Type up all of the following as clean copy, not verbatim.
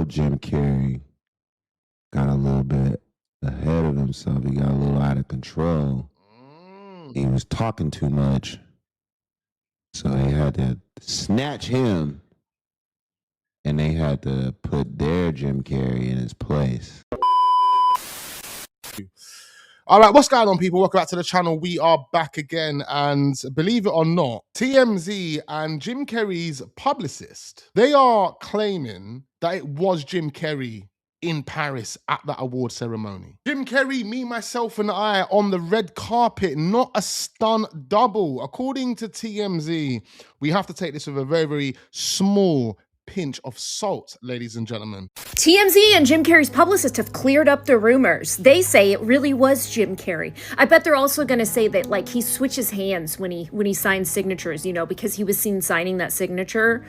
real Jim Carrey got a little bit ahead of himself. He got a little out of control. He was talking too much. So they had to snatch him and they had to put their Jim Carrey in his place. All right, what's going on, people? Welcome back to the channel. We are back again, and believe it or not, TMZ and Jim Carrey's publicist, they are claiming that it was Jim Carrey in Paris at that award ceremony. Jim Carrey, me, myself, and I on the red carpet, not a stunt double. According to TMZ, we have to take this with a very, very small pinch of salt, ladies and gentlemen. TMZ and Jim Carrey's publicist have cleared up the rumors. They say it really was Jim Carrey. I bet they're also going to say that, like, he switches hands when he signs signatures, you know, because he was seen signing that signature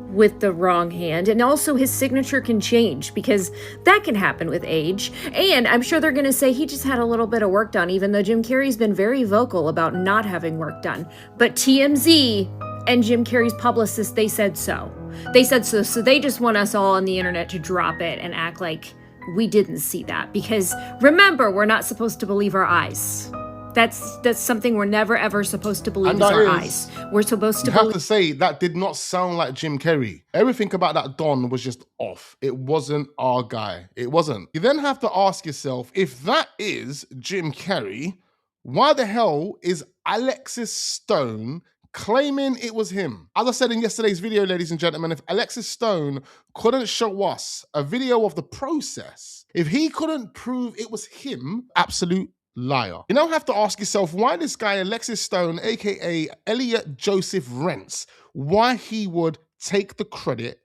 with the wrong hand. And also his signature can change because that can happen with age. And I'm sure they're going to say he just had a little bit of work done, even though Jim Carrey's been very vocal about not having work done. But TMZ and Jim Carrey's publicist, they said so. They said so. So they just want us all on the internet to drop it and act like we didn't see that. Because remember, we're not supposed to believe our eyes. That's something we're never ever supposed to believe is our eyes. We're supposed to believe. You have to say that did not sound like Jim Carrey. Everything about that Don was just off. It wasn't our guy. It wasn't. You then have to ask yourself, if that is Jim Carrey, why the hell is Alexis Stone claiming it was him? As I said in yesterday's video, ladies and gentlemen, if Alexis Stone couldn't show us a video of the process, if he couldn't prove it was him, absolute liar. You now have to ask yourself why this guy, Alexis Stone, aka Elliot Joseph Rents, why he would take the credit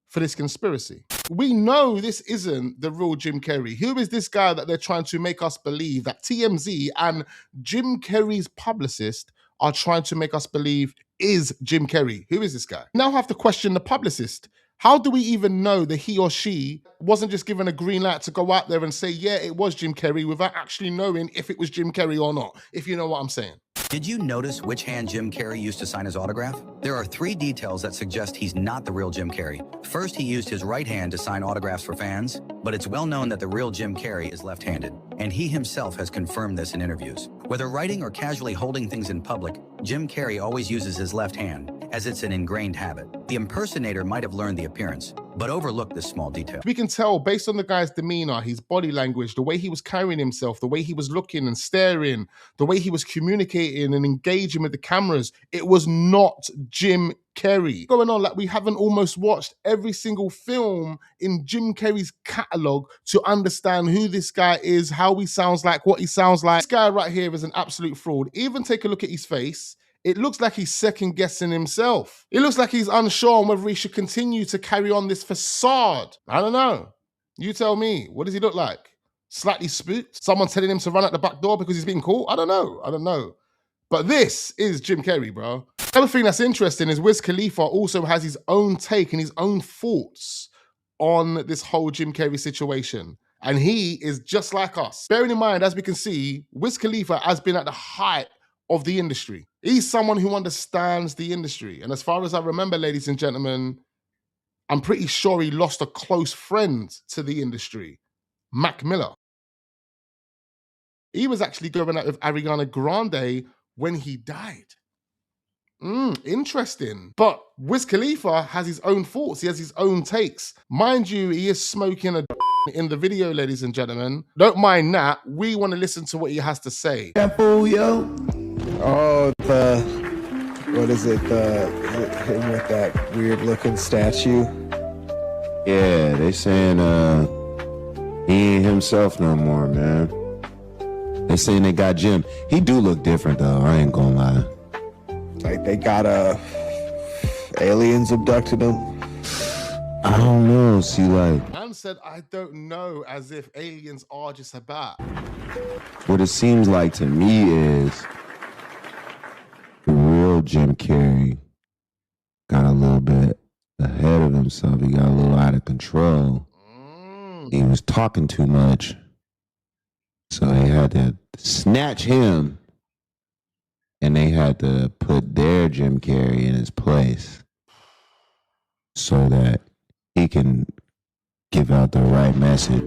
for this conspiracy. We know this isn't the real Jim Carrey. Who is this guy that they're trying to make us believe that TMZ and Jim Carrey's publicist are trying to make us believe is Jim Carrey? Who is this guy? Now have to question the publicist. How do we even know that he or she wasn't just given a green light to go out there and say, yeah, it was Jim Carrey, without actually knowing if it was Jim Carrey or not, if you know what I'm saying? Did you notice which hand Jim Carrey used to sign his autograph? There are 3 details that suggest he's not the real Jim Carrey. First, he used his right hand to sign autographs for fans, but it's well known that the real Jim Carrey is left-handed, and he himself has confirmed this in interviews. Whether writing or casually holding things in public, Jim Carrey always uses his left hand, as it's an ingrained habit. The impersonator might have learned the appearance, but overlooked this small detail. We can tell based on the guy's demeanor, his body language, the way he was carrying himself, the way he was looking and staring, the way he was communicating and engaging with the cameras, it was not Jim Carrey. Going on like we haven't almost watched every single film in Jim Carrey's catalog to understand who this guy is, how he sounds like, what he sounds like. This guy right here is an absolute fraud. Even take a look at his face. It looks like he's second guessing himself. It looks like he's unsure on whether he should continue to carry on this facade. I don't know. You tell me. What does he look like? Slightly spooked? Someone telling him to run out the back door because he's being caught? I don't know. I don't know. But this is Jim Carrey, bro. The other thing that's interesting is Wiz Khalifa also has his own take and his own thoughts on this whole Jim Carrey situation. And he is just like us. Bearing in mind, as we can see, Wiz Khalifa has been at the height of the industry. He's someone who understands the industry. And as far as I remember, ladies and gentlemen, I'm pretty sure he lost a close friend to the industry, Mac Miller. He was actually going out with Ariana Grande when he died. Interesting. But Wiz Khalifa has his own thoughts. He has his own takes. Mind you, he is smoking a in the video, ladies and gentlemen. Don't mind that. We want to listen to what he has to say. Careful, yo. Oh, what is it? Him with that weird looking statue. Yeah, they saying he ain't himself no more, man. They saying they got Jim. He do look different though, I ain't gonna lie. Like they got aliens abducted him. I don't know, see, like, Man said, I don't know, as if aliens are just about. what it seems like to me is the real Jim Carrey got a little bit ahead of himself. He got a little out of control. He was talking too much. So they had to snatch him and they had to put their Jim Carrey in his place so that he can give out the right message.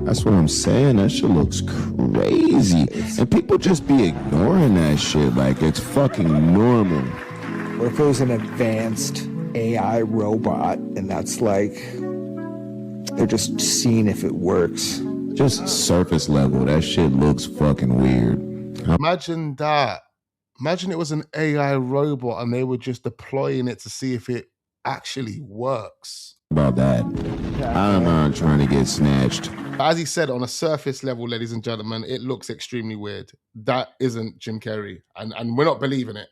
That's what I'm saying. That shit looks crazy. And people just be ignoring that shit like it's fucking normal. What if it was an advanced AI robot and that's like, they're just seeing if it works? Just surface level. That shit looks fucking weird. Imagine that. Imagine it was an AI robot and they were just deploying it to see if it actually works. About that. I'm not trying to get snatched. As he said, on a surface level, ladies and gentlemen, it looks extremely weird. That isn't Jim Carrey, and we're not believing it.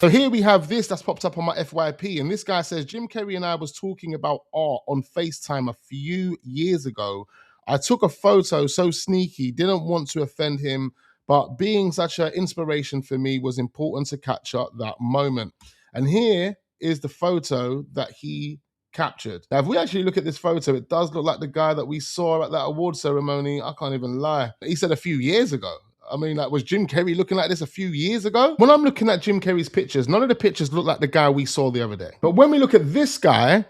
So here we have this that's popped up on my FYP, and this guy says, Jim Carrey and I was talking about art on FaceTime a few years ago. I took a photo so sneaky, didn't want to offend him, but being such an inspiration for me was important to capture that moment. And here is the photo that he captured. Now, if we actually look at this photo, it does look like the guy that we saw at that award ceremony. I can't even lie. He said a few years ago. I mean, like, was Jim Carrey looking like this a few years ago? When I'm looking at Jim Carrey's pictures, none of the pictures look like the guy we saw the other day. But when we look at this guy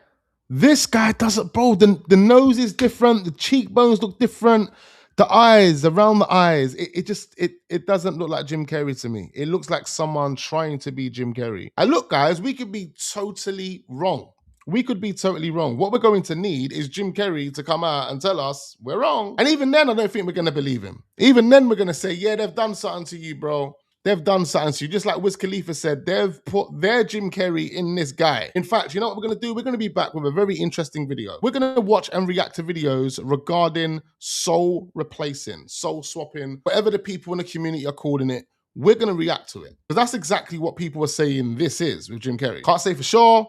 doesn't, bro, the nose is different, the cheekbones look different, the eyes, around the eyes, it doesn't look like Jim Carrey to me. It looks like someone trying to be Jim Carrey. And look, guys, we could be totally wrong. We could be totally wrong. What we're going to need is Jim Carrey to come out and tell us we're wrong. And even then, I don't think we're going to believe him. Even then, we're going to say, yeah, they've done something to you, bro. They've done something to you. Just like Wiz Khalifa said, they've put their Jim Carrey in this guy. In fact, you know what we're going to do? We're going to be back with a very interesting video. We're going to watch and react to videos regarding soul replacing, soul swapping, whatever the people in the community are calling it. We're going to react to it. Because that's exactly what people are saying this is with Jim Carrey. Can't say for sure.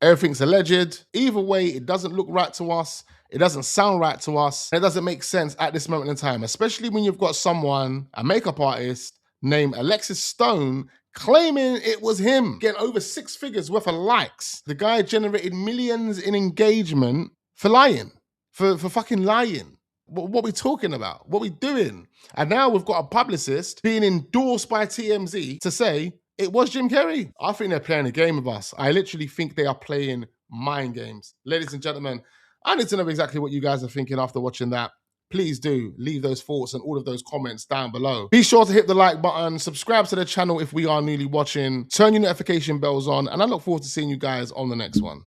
Everything's alleged. Either way, it doesn't look right to us. It doesn't sound right to us. It doesn't make sense at this moment in time, especially when you've got someone, a makeup artist named Alexis Stone, claiming it was him, getting over 6 figures worth of likes. The guy generated millions in engagement for lying, for fucking lying. What are we talking about? What are we doing? And now we've got a publicist being endorsed by TMZ to say, it was Jim Carrey. I think they're playing a game with us. I literally think they are playing mind games. Ladies and gentlemen, I need to know exactly what you guys are thinking after watching that. Please do leave those thoughts and all of those comments down below. Be sure to hit the like button, subscribe to the channel if we are newly watching, turn your notification bells on, and I look forward to seeing you guys on the next one.